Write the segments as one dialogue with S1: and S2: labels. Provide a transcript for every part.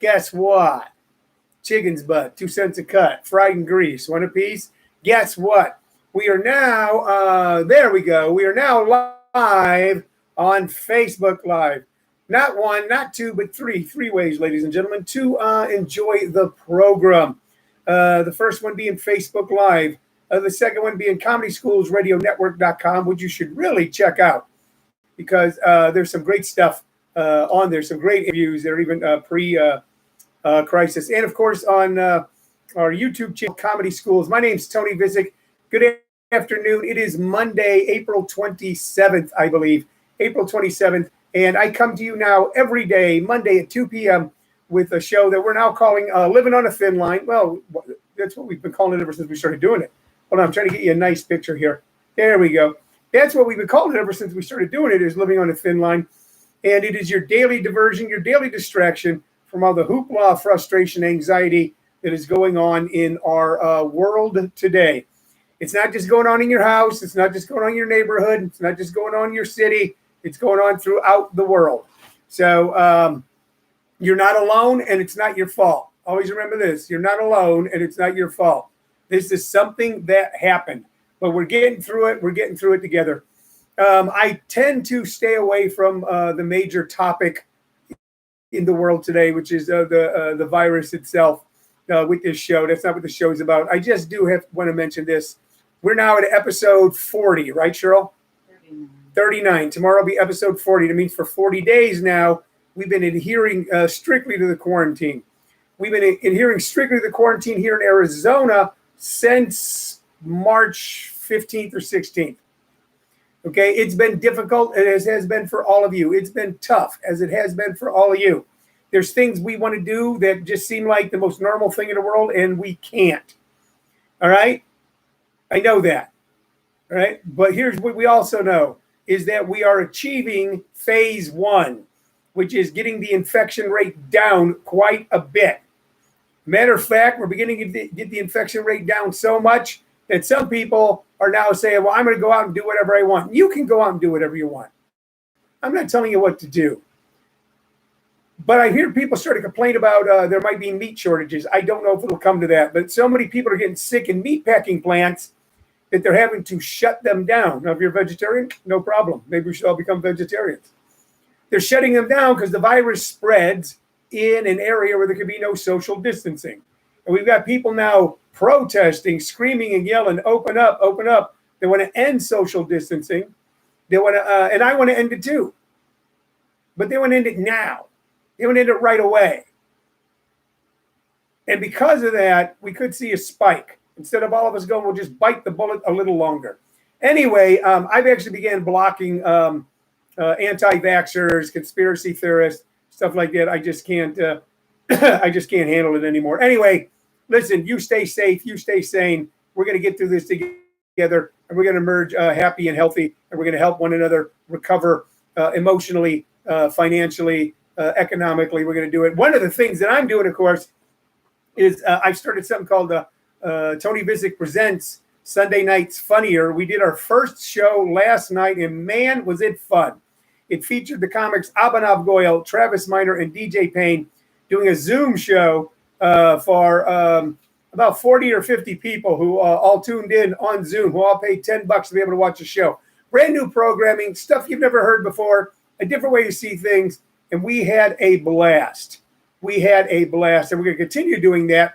S1: Guess what? Chicken's butt, 2 cents a cut, fried in grease, one apiece. Guess what? We are now, there we go. We are now live on Facebook Live. Not one, not two, but three ways, ladies and gentlemen, to enjoy the program. The first one being Facebook Live. The second one being ComedySchoolsRadioNetwork.com, which you should really check out because there's some great stuff on there, some great interviews. They're even crisis. And of course, on our YouTube channel, Comedy Schools. My name's Tony Vicich. Good afternoon. It is Monday, April 27th, I believe. April 27th. And I come to you now every day, Monday at 2 p.m. with a show that we're now calling Living on a Thin Line. Well, that's what we've been calling it ever since we started doing it. Hold on, I'm trying to get you a nice picture here. There we go. That's what we've been calling it ever since we started doing it, is Living on a Thin Line. And it is your daily diversion, your daily distraction from all the hoopla, frustration, anxiety that is going on in our world today. It's not just going on in your house. It's not just going on in your neighborhood. It's not just going on in your city. It's going on throughout the world. So you're not alone, and it's not your fault. Always remember this. You're not alone, and it's not your fault. This is something that happened, but we're getting through it. We're getting through it together. I tend to stay away from the major topic in the world today, which is the virus itself with this show. That's not what the show is about. I just do want to mention this. We're now at episode 40, right, Cheryl? 39. Tomorrow will be episode 40. That means for 40 days now, we've been adhering strictly to the quarantine. We've been adhering strictly to the quarantine here in Arizona since March 15th or 16th. Okay, it's been difficult, as it has been for all of you. It's been tough, as it has been for all of you. There's things we want to do that just seem like the most normal thing in the world, and we can't. All right? I know that. All right? But here's what we also know, is that we are achieving phase 1, which is getting the infection rate down quite a bit. Matter of fact, we're beginning to get the infection rate down so much that some people are now saying, well, I'm going to go out and do whatever I want. You can go out and do whatever you want. I'm not telling you what to do. But I hear people start to complain about there might be meat shortages. I don't know if it'll come to that. But so many people are getting sick in meat packing plants that they're having to shut them down. Now, if you're a vegetarian, no problem. Maybe we should all become vegetarians. They're shutting them down because the virus spreads in an area where there could be no social distancing. And we've got people now protesting, screaming and yelling, open up, open up. They want to end social distancing. They want to, and I want to end it too. But they want to end it now. They want to end it right away. And because of that, we could see a spike. Instead of all of us going, we'll just bite the bullet a little longer. Anyway, I've actually began blocking anti-vaxxers, conspiracy theorists, stuff like that. I just can't handle it anymore. Anyway, listen, you stay safe, you stay sane. We're going to get through this together, and we're going to emerge happy and healthy, and we're going to help one another recover emotionally, financially, economically. We're going to do it. One of the things that I'm doing, of course, is I've started something called Tony Vicich Presents Sunday Nights Funnier. We did our first show last night, and man, was it fun. It featured the comics Abhinav Goyal, Travis Minor, and DJ Payne doing a Zoom show for about 40 or 50 people who all tuned in on Zoom, who all paid $10 to be able to watch the show. Brand new programming, stuff you've never heard before, a different way to see things, and we had a blast. We had a blast, and we're going to continue doing that.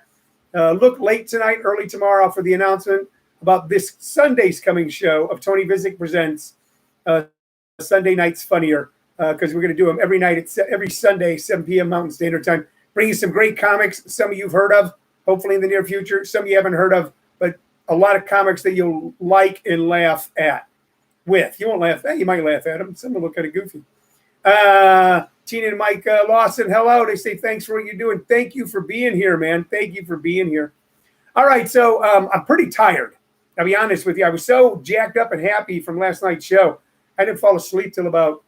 S1: Look late tonight, early tomorrow for the announcement about this Sunday's coming show of Tony Vicich Presents Sunday Nights Funnier, because we're going to do them every night, every Sunday, 7 p.m. Mountain Standard Time. Bring you some great comics, some of you've heard of, hopefully in the near future, some you haven't heard of, but a lot of comics that you'll like and laugh at with. You won't laugh at, you might laugh at them. Some will look kind of goofy. Tina and Mike Lawson, hello. They say thanks for what you're doing. Thank you for being here, man. Thank you for being here. All right, so I'm pretty tired. I'll be honest with you. I was so jacked up and happy from last night's show. I didn't fall asleep till about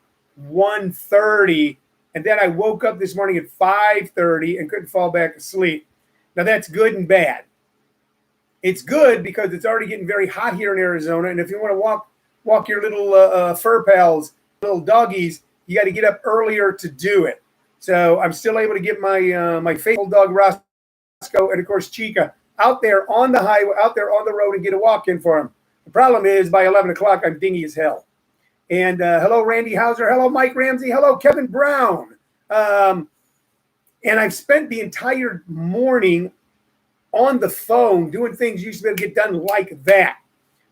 S1: 1:30, and then I woke up this morning at 5:30 and couldn't fall back asleep. Now, that's good and bad. It's good because it's already getting very hot here in Arizona, and if you want to walk your little fur pals, little doggies, you got to get up earlier to do it. So I'm still able to get my faithful dog Roscoe and of course Chica out there on the highway, out there on the road, and get a walk in for him. The problem is by 11 o'clock I'm dingy as hell. And hello Randy Hauser, hello Mike Ramsey, hello Kevin Brown. And I've spent the entire morning on the phone doing things you used to be able to get done like that.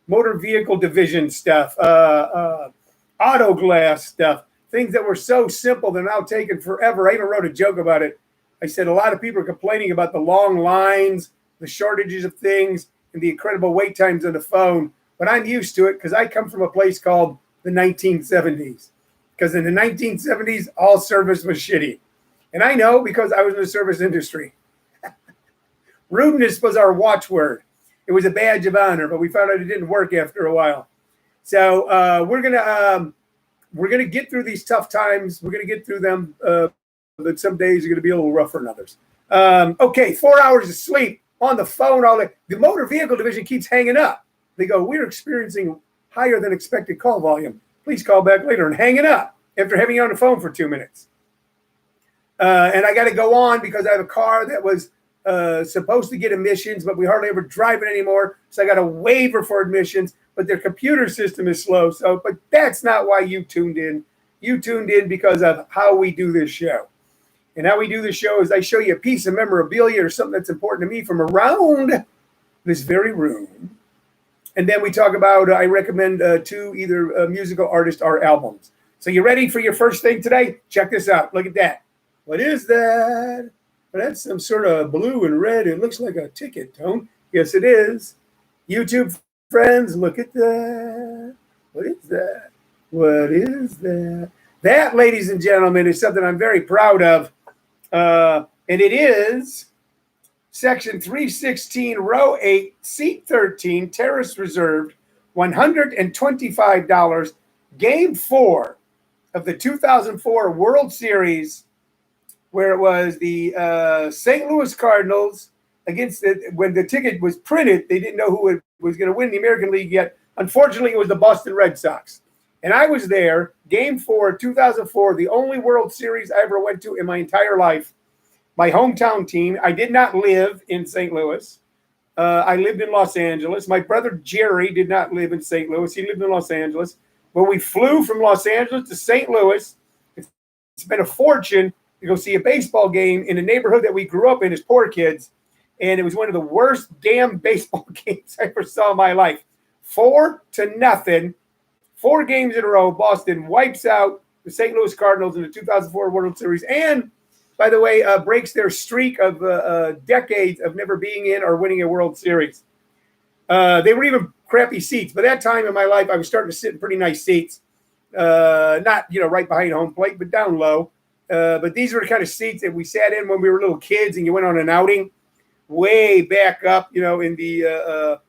S1: Motor vehicle division stuff, auto glass stuff, things that were so simple they're now taking forever. I even wrote a joke about it. I said a lot of people are complaining about the long lines, the shortages of things, and the incredible wait times on the phone. But I'm used to it because I come from a place called the 1970s. Because in the 1970s, all service was shitty. And I know because I was in the service industry. Rudeness was our watchword. It was a badge of honor, but we found out it didn't work after a while. So we're gonna get through these tough times. We're gonna get through them. But some days are gonna be a little rougher than others. Okay, 4 hours of sleep on the phone all day. The motor vehicle division keeps hanging up. They go, we're experiencing higher than expected call volume. Please call back later, and hanging up after having you on the phone for 2 minutes. And I got to go on because I have a car that was supposed to get emissions, but we hardly ever drive it anymore. So I got a waiver for admissions, but their computer system is slow. So, but that's not why you tuned in. You tuned in because of how we do this show. And how we do this show is I show you a piece of memorabilia or something that's important to me from around this very room. And then we talk about, I recommend two either musical artists or albums. So you ready for your first thing today? Check this out. Look at that. What is that? Well, that's some sort of blue and red. It looks like a ticket, Tone. Yes, it is. YouTube friends, look at that. What is that? What is that? That, ladies and gentlemen, is something I'm very proud of. And it is Section 316, Row 8, Seat 13, Terrace Reserved, $125, Game 4 of the 2004 World Series, where it was the St. Louis Cardinals against when the ticket was printed, they didn't know who was going to win the American League yet. Unfortunately, it was the Boston Red Sox. And I was there, Game 4, 2004, the only World Series I ever went to in my entire life. My hometown team. I did not live in St. Louis. I lived in Los Angeles. My brother Jerry did not live in St. Louis. He lived in Los Angeles. But we flew from Los Angeles to St. Louis. It's been a fortune to go see a baseball game in a neighborhood that we grew up in as poor kids. And it was one of the worst damn baseball games I ever saw in my life. 4-0, 4 games in a row. Boston wipes out the St. Louis Cardinals in the 2004 World Series. And by the way, breaks their streak of decades of never being in or winning a World Series. They were even crappy seats. By that time in my life, I was starting to sit in pretty nice seats. Not, right behind home plate, but down low. But these were the kind of seats that we sat in when we were little kids and you went on an outing way back up, in the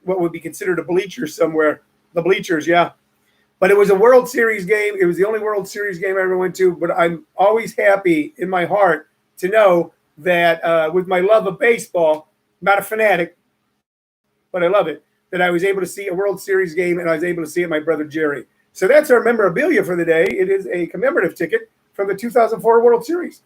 S1: what would be considered a bleacher somewhere. The bleachers, yeah. But it was a World Series game. It was the only World Series game I ever went to. But I'm always happy in my heart to know that with my love of baseball, not a fanatic, but I love it, that I was able to see a World Series game and I was able to see it with my brother Jerry. So that's our memorabilia for the day. It is a commemorative ticket from the 2004 World Series.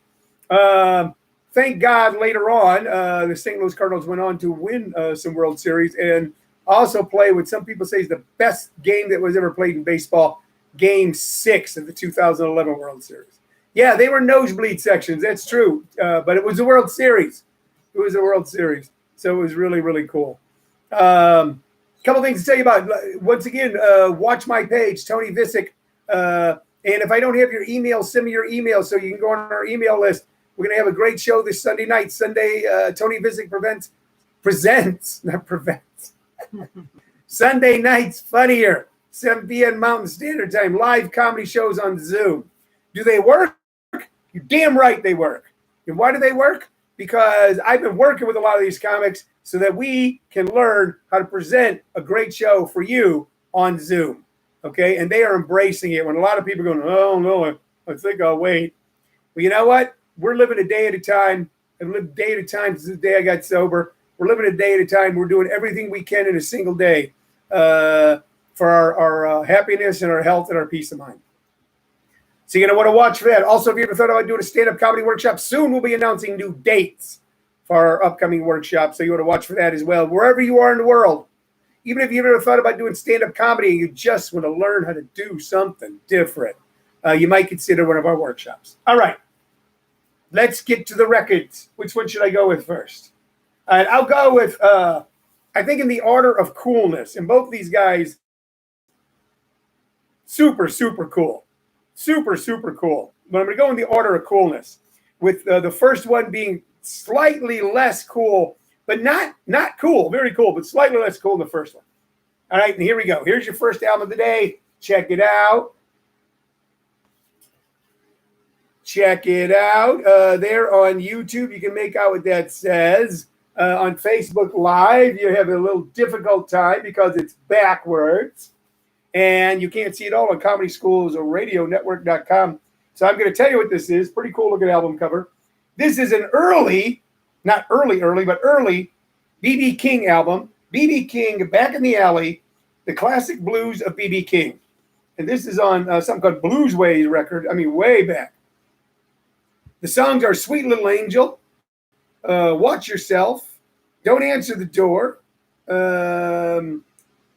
S1: Thank God later on, the St. Louis Cardinals went on to win some World Series and also play what some people say is the best game that was ever played in baseball, Game 6 of the 2011 World Series. Yeah, they were nosebleed sections. That's true. But it was a World Series. It was a World Series. So it was really, really cool. A couple things to tell you about. Once again, watch my page, Tony Vicich. And if I don't have your email, send me your email so you can go on our email list. We're going to have a great show this Sunday night. Tony Vicich presents, not prevents. Sunday nights funnier, 7 p.m. Mountain Standard Time, live comedy shows on Zoom. Do they work? You're damn right they work. And why do they work? Because I've been working with a lot of these comics so that we can learn how to present a great show for you on Zoom. Okay? And they are embracing it when a lot of people are going, oh, no, I think I'll wait. Well, you know what? We're living a day at a time. I've lived a day at a time since the day I got sober. We're living a day at a time. We're doing everything we can in a single day for our happiness and our health and our peace of mind. So you're going to want to watch for that. Also, if you ever thought about doing a stand-up comedy workshop, soon we'll be announcing new dates for our upcoming workshop. So you want to watch for that as well. Wherever you are in the world, even if you've ever thought about doing stand-up comedy and you just want to learn how to do something different, you might consider one of our workshops. All right. Let's get to the records. Which one should I go with first? All right, I'll go with, I think in the order of coolness. And both these guys, super, super cool. Super, super cool. But I'm going to go in the order of coolness, with the first one being slightly less cool, but not cool, very cool, but slightly less cool than the first one. All right, and here we go. Here's your first album of the day. Check it out. Check it out. There on YouTube, you can make out what that says. On Facebook Live, you have a little difficult time because it's backwards. And you can't see it all on Comedy Schools or RadioNetwork.com. So I'm going to tell you what this is. Pretty cool looking album cover. This is an early, not early, but early B.B. King album. B.B. King, Back in the Alley, the classic blues of B.B. King. And this is on something called Bluesways record. I mean, way back. The songs are Sweet Little Angel, Watch Yourself, Don't Answer the Door,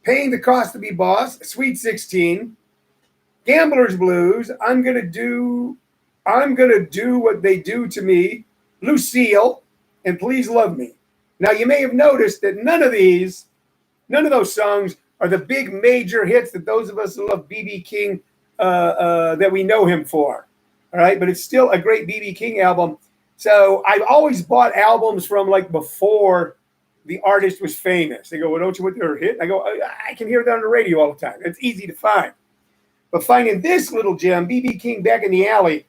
S1: Paying the Cost to Be Boss, Sweet 16, Gambler's Blues, I'm gonna do what they do to me, Lucille, and Please Love Me. Now you may have noticed that none of those songs are the big major hits that those of us who love B.B. King that we know him for. All right, but it's still a great B.B. King album. So I've always bought albums from like before the artist was famous. They go, well, don't you want their hit? I go, I can hear that on the radio all the time. It's easy to find. But finding this little gem, B.B. King Back in the Alley,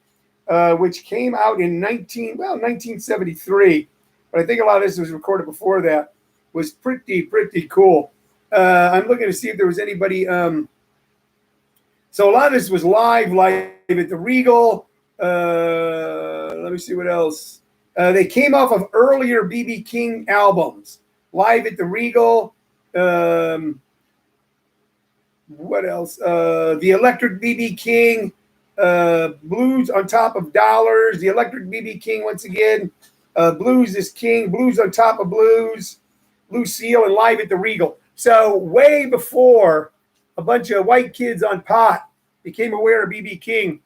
S1: which came out in 1973, but I think a lot of this was recorded before that, was pretty cool. I'm looking to see if there was anybody. So a lot of this was live at the Regal. Let me see what else. They came off of earlier B.B. King albums, live at the Regal. What else? The Electric B.B. King, Blues on Top of Dollars. The Electric B.B. King once again. Blues is King. Blues on Top of Blues. Lucille, and live at the Regal. So way before a bunch of white kids on pot became aware of B.B. King,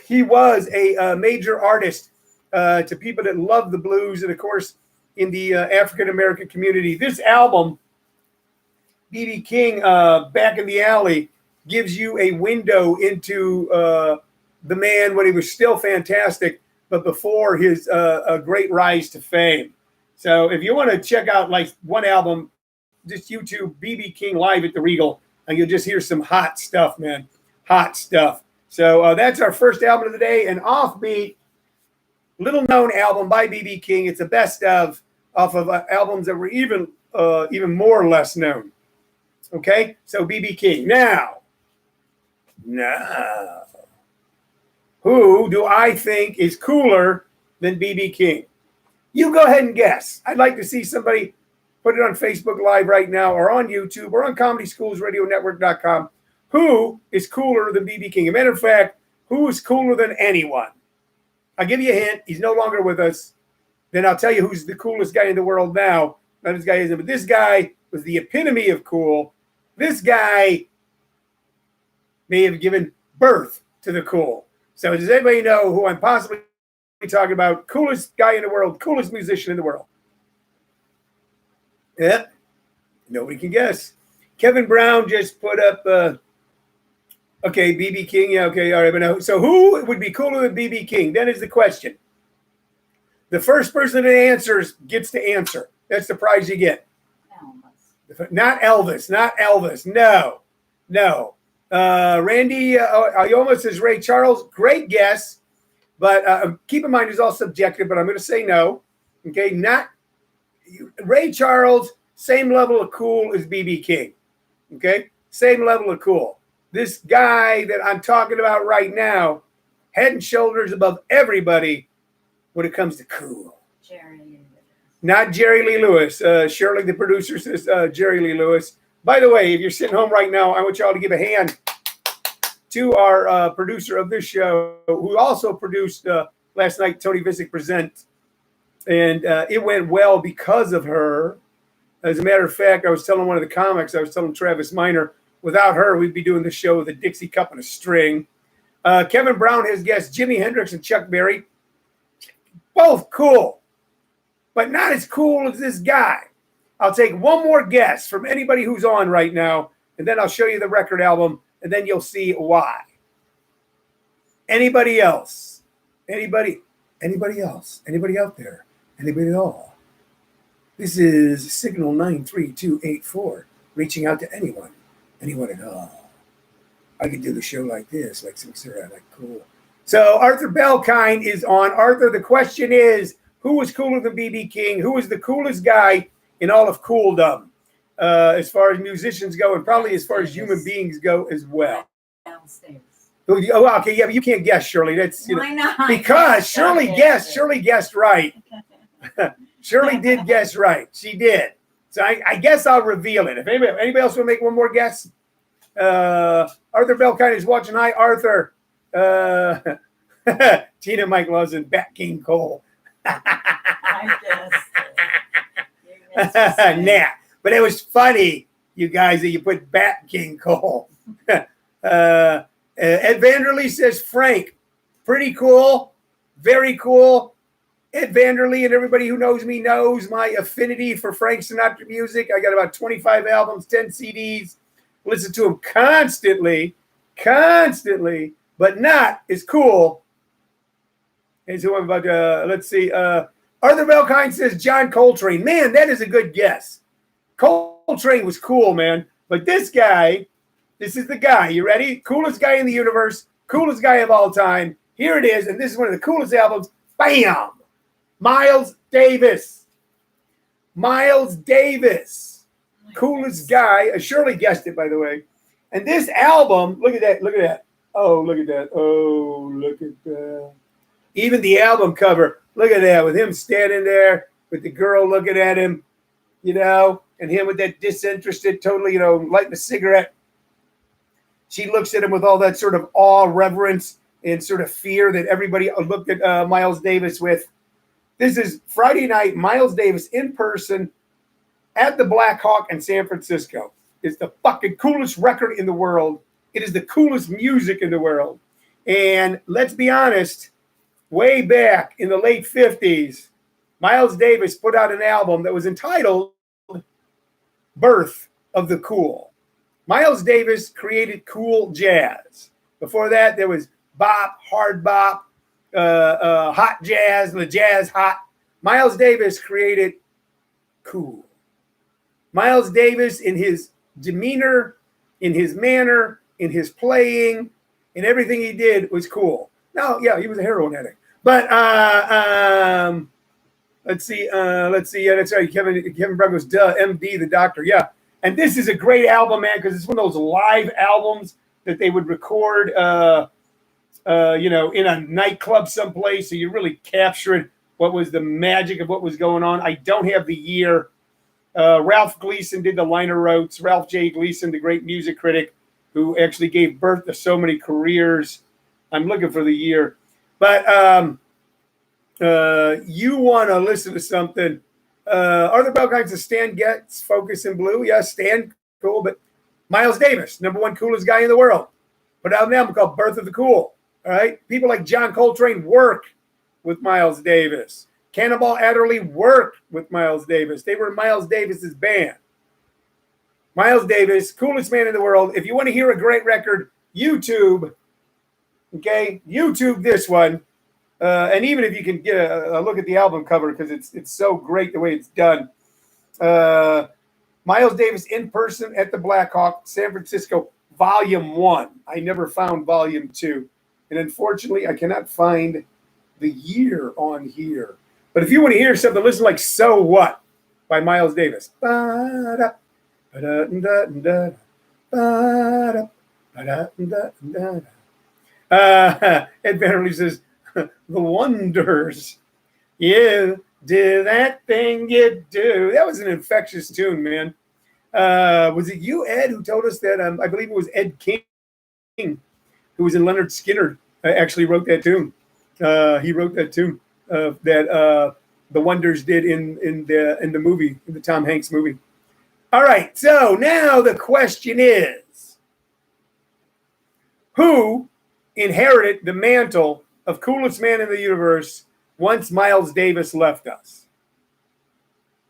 S1: he was a major artist to people that love the blues and, of course, in the African-American community. This album, B.B. King, Back in the Alley, gives you a window into the man when he was still fantastic, but before his great rise to fame. So if you want to check out like one album, just YouTube B.B. King live at the Regal, and you'll just hear some hot stuff, man. Hot stuff. So that's our first album of the day, an offbeat, little-known album by B.B. King. It's the best off of albums that were even more or less known. Okay? So B.B. King. Now, who do I think is cooler than B.B. King? You go ahead and guess. I'd like to see somebody put it on Facebook Live right now, or on YouTube, or on ComedySchoolsRadioNetwork.com. Who is cooler than B.B. King? As a matter of fact, who is cooler than anyone? I'll give you a hint. He's no longer with us. Then I'll tell you who's the coolest guy in the world now. Not this guy isn't, but this guy was the epitome of cool. This guy may have given birth to the cool. So does anybody know who I'm possibly talking about? Coolest guy in the world, coolest musician in the world. Yeah, nobody can guess. Kevin Brown just put up, okay, B.B. King. Yeah, okay, all right. But now, so who would be cooler than B.B. King? That is the question. The first person that answers gets to answer. That's the prize you get. Elvis. Not Elvis. No. Randy, I almost says Ray Charles. Great guess. But keep in mind, it's all subjective, but I'm going to say no. Okay, not Ray Charles, same level of cool as B.B. King. Okay, same level of cool. This guy that I'm talking about right now, head and shoulders above everybody when it comes to cool.
S2: Jerry Lee Lewis.
S1: Not Jerry Lee Lewis. Shirley, the producer, says Jerry Lee Lewis. By the way, if you're sitting home right now, I want y'all to give a hand to our producer of this show, who also produced last night, Tony Vicich Present. And it went well because of her. As a matter of fact, I was telling one of the comics, I was telling Travis Minor, without her, we'd be doing the show with a Dixie cup and a string. Kevin Brown has guests Jimi Hendrix and Chuck Berry. Both cool, but not as cool as this guy. I'll take one more guess from anybody who's on right now, and then I'll show you the record album, and then you'll see why. Anybody else? Anybody else? Anybody out there? Anybody at all? This is Signal 93284, reaching out to anyone at all. I could do the show like this, like some sort of like cool. So Arthur Belkind is on. Arthur, the question is, who was cooler than B.B. King? Who was the coolest guy in all of cooldom, as far as musicians go, and probably as far as human beings go as well?
S2: Downstairs.
S1: Oh, okay, yeah, but you can't guess, Shirley. That's
S2: Why not?
S1: Because Shirley guessed right. Shirley did guess right. She did. So I guess I'll reveal it. If anybody else will make one more guess. Arthur Belkind is watching. Hi, Arthur. Tina Mike loves and Bat King Cole.
S2: I guess.
S1: Nah, but it was funny, you guys, that you put Bat King Cole. Ed Vanderlee says Frank. Pretty cool. Very cool. Ed Vanderlee, and everybody who knows me knows my affinity for Frank Sinatra music. I got about 25 albums, 10 CDs. Listen to him constantly, but not as cool as who I'm about to, let's see. Arthur Belkind says John Coltrane. Man, that is a good guess. Coltrane was cool, man. But this guy, this is the guy. You ready? Coolest guy in the universe, coolest guy of all time. Here it is, and this is one of the coolest albums. Bam! Miles Davis. Coolest guy. Shirley guessed it, by the way. And this album, look at that. Oh, look at that. Even the album cover, look at that, with him standing there with the girl looking at him, and him with that disinterested, totally, lighting a cigarette. She looks at him with all that sort of awe, reverence, and sort of fear that everybody looked at Miles Davis with. This is Friday night, Miles Davis in person at the Black Hawk in San Francisco. It's the fucking coolest record in the world. It is the coolest music in the world. And let's be honest, way back in the late 50s, Miles Davis put out an album that was entitled Birth of the Cool. Miles Davis created cool jazz. Before that, there was bop, hard bop, hot jazz, the jazz hot. Miles Davis created cool. Miles Davis, in his demeanor, in his manner, in his playing, in everything he did, was cool. Now, yeah, he was a heroin addict. But let's see. Yeah, that's right. Kevin Brown goes, duh, MD, the doctor. Yeah. And this is a great album, man, because it's one of those live albums that they would record in a nightclub someplace, so you really captured what was the magic of what was going on. I don't have the year. Ralph Gleason did the liner notes. Ralph J. Gleason, the great music critic, who actually gave birth to so many careers. I'm looking for the year. But you want to listen to something. Arthur Belkind says Stan Getz, Focus in Blue. Yeah, Stan, cool. But Miles Davis, #1 coolest guy in the world. Put out an album called Birth of the Cool. All right. People like John Coltrane work with Miles Davis. Cannonball Adderley worked with Miles Davis. They were Miles Davis's band. Miles Davis, coolest man in the world. If you want to hear a great record, YouTube. Okay, YouTube this one. And even if you can get a look at the album cover, because it's so great the way it's done. Miles Davis in person at the Black Hawk, San Francisco, Volume 1. I never found Volume 2. And unfortunately, I cannot find the year on here. But if you want to hear something, listen like So What by Miles Davis. Ed Vanderlee says, The Wonders. You do that thing you do. That was an infectious tune, man. Was it you, Ed, who told us that? I believe it was Ed King, who was in Leonard Skinner, actually wrote that tune. He wrote that tune that the Wonders did in the movie, in the Tom Hanks movie. All right, so now the question is, who inherited the mantle of coolest man in the universe once Miles Davis left us?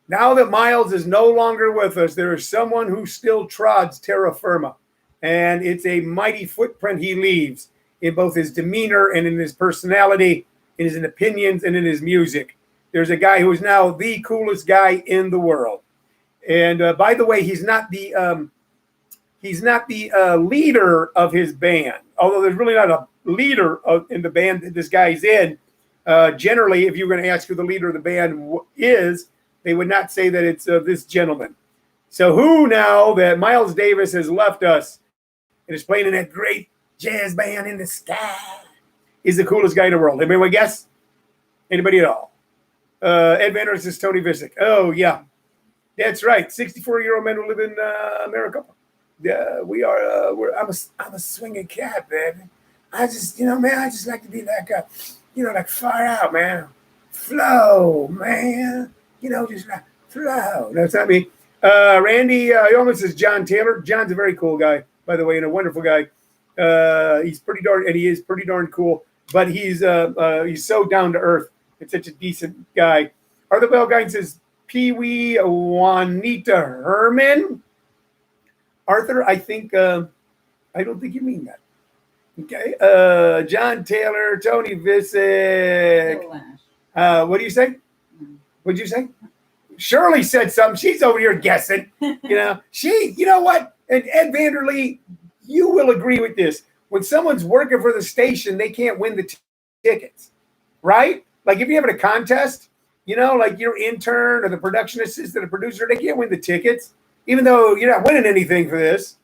S1: Now that Miles is no longer with us, there is someone who still trods terra firma, and it's a mighty footprint he leaves in both his demeanor and in his personality, in his opinions and in his music. There's a guy who is now the coolest guy in the world. And by the way, he's not the leader of his band, although there's really not a leader in the band that this guy's in. Generally, if you're going to ask who the leader of the band is, they would not say that it's this gentleman. So who, now that Miles Davis has left us and is playing in that great jazz band in the sky, is the coolest guy in the world? Anybody want to guess? Anybody at all? Ed Vander says Tony Vicich. Oh, yeah. That's right. 64-year-old men who live in America. Yeah, we are. I'm a swinging cat, baby. I just, man, I just like to be like like far out, man. Flow, man. Just like flow. That's not me. Randy almost says John Taylor. John's a very cool guy, by the way, and a wonderful guy. He is pretty darn cool. But he's so down to earth. It's such a decent guy. Arthur Bell guy says Pee Wee Juanita Herman. Arthur, I don't think you mean that. Okay. John Taylor, Tony Vicich. What do you say? What'd you say? Shirley said something. She's over here guessing. You know what? And Ed Vanderlee, you will agree with this. When someone's working for the station, they can't win the tickets, right? Like if you're having a contest, like your intern or the production assistant or producer, they can't win the tickets, even though you're not winning anything for this.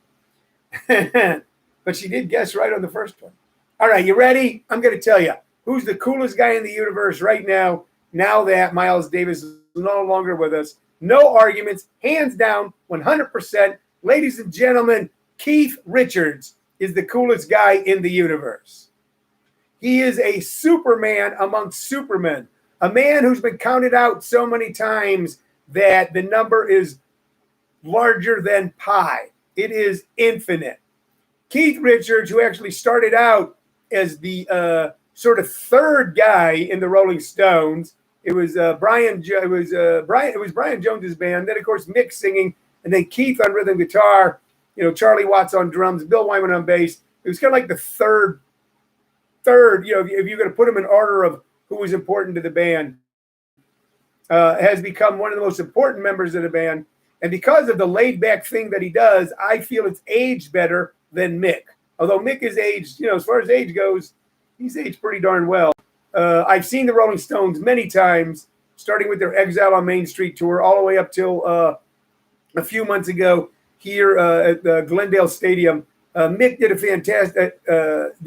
S1: But she did guess right on the first one. All right, you ready? I'm going to tell you who's the coolest guy in the universe right now that Miles Davis is no longer with us. No arguments, hands down, 100%. Ladies and gentlemen, Keith Richards is the coolest guy in the universe. He is a Superman amongst supermen, a man who's been counted out so many times that the number is larger than pi. It is infinite. Keith Richards, who actually started out as the sort of third guy in the Rolling Stones. It was Brian Jones's band. Then of course Mick singing, and then Keith on rhythm guitar. Charlie Watts on drums, Bill Wyman on bass. It was kind of like the third. If you're going to put him in order of who was important to the band, has become one of the most important members of the band. And because of the laid-back thing that he does, I feel it's aged better than Mick. Although Mick is aged, as far as age goes, he's aged pretty darn well. I've seen the Rolling Stones many times, starting with their Exile on Main Street tour, all the way up till a few months ago here at the Glendale Stadium. Mick did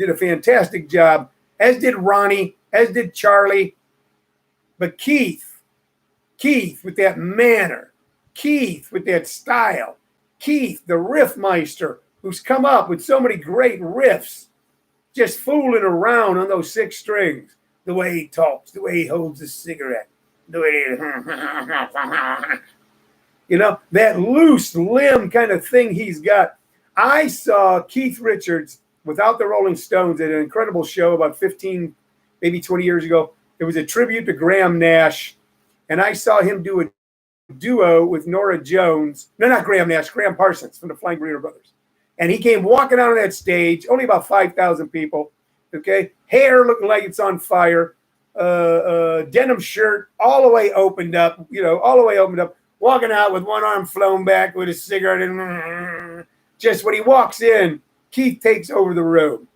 S1: a fantastic job, as did Ronnie, as did Charlie. But Keith with that manner, Keith with that style, Keith, the riffmeister, who's come up with so many great riffs, just fooling around on those six strings. The way he talks, the way he holds his cigarette, the way that loose limb kind of thing he's got. I saw Keith Richards without the Rolling Stones at an incredible show about 15, maybe 20 years ago. It was a tribute to Graham Nash, and I saw him do a duo with Norah Jones. No, not Graham Nash, Graham Parsons from the Flying Burrito Brothers. And he came walking out on that stage, only about 5,000 people, okay? Hair looking like it's on fire, denim shirt all the way opened up, walking out with one arm flown back with a cigarette. And just when he walks in, Keith takes over the room.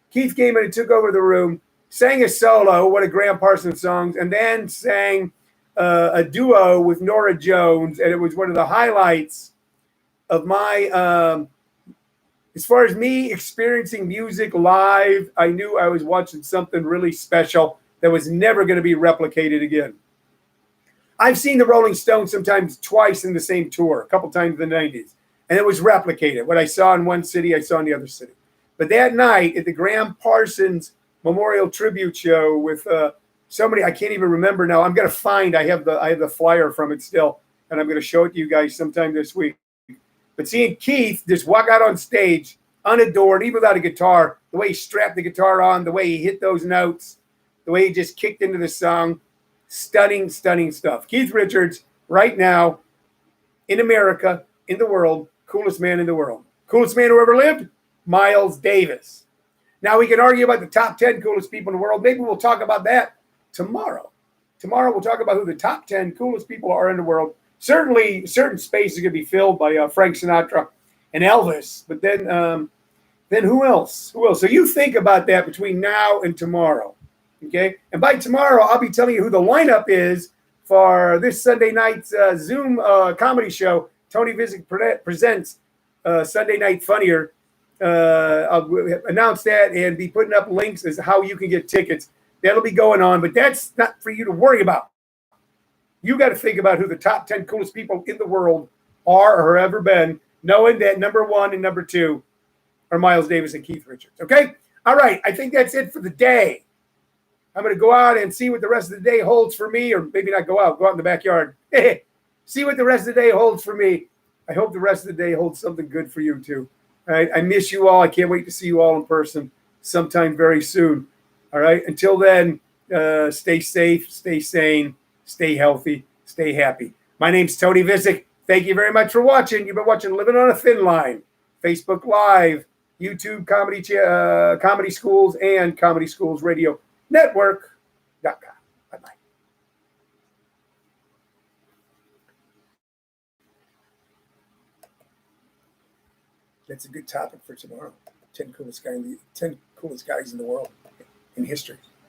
S1: Keith came in and took over the room, sang a solo, one of Graham Parsons' songs, and then sang a duo with Norah Jones. And it was one of the highlights of my as far as me experiencing music live. I knew I was watching something really special that was never going to be replicated again. I've seen the Rolling Stones sometimes twice in the same tour, a couple times in the 90s, and it was replicated. What I saw in one city, I saw in the other city. But that night at the Graham Parsons Memorial Tribute Show with somebody I can't even remember now. I'm gonna find. I have the flyer from it still, and I'm gonna show it to you guys sometime this week. But seeing Keith just walk out on stage unadorned, even without a guitar, the way he strapped the guitar on, the way he hit those notes, the way he just kicked into the song, stunning, stunning stuff. Keith Richards, right now, in America, in the world, coolest man in the world. Coolest man who ever lived? Miles Davis. Now we can argue about the top 10 coolest people in the world. Maybe we'll talk about that tomorrow. Tomorrow we'll talk about who the top 10 coolest people are in the world. Certainly, certain space is going to be filled by Frank Sinatra and Elvis. But then who else? Who else? So you think about that between now and tomorrow, okay? And by tomorrow, I'll be telling you who the lineup is for this Sunday night's Zoom comedy show. Tony Vicich presents Sunday Night Funnier. I'll announce that and be putting up links as how you can get tickets. That'll be going on, but that's not for you to worry about. You got to think about who the top 10 coolest people in the world are or have ever been, knowing that number 1 and number 2 are Miles Davis and Keith Richards. Okay? All right. I think that's it for the day. I'm going to go out and see what the rest of the day holds for me, or maybe not go out in the backyard. See what the rest of the day holds for me. I hope the rest of the day holds something good for you too. All right. I miss you all. I can't wait to see you all in person sometime very soon. All right. Until then, stay safe, stay sane, stay healthy, stay happy. My name's Tony Vicich. Thank you very much for watching. You've been watching Living on a Thin Line, Facebook Live, YouTube Comedy Schools, and Comedy Schools Radio Network.com. Bye-bye. That's a good topic for tomorrow. 10 coolest guys in the world in history.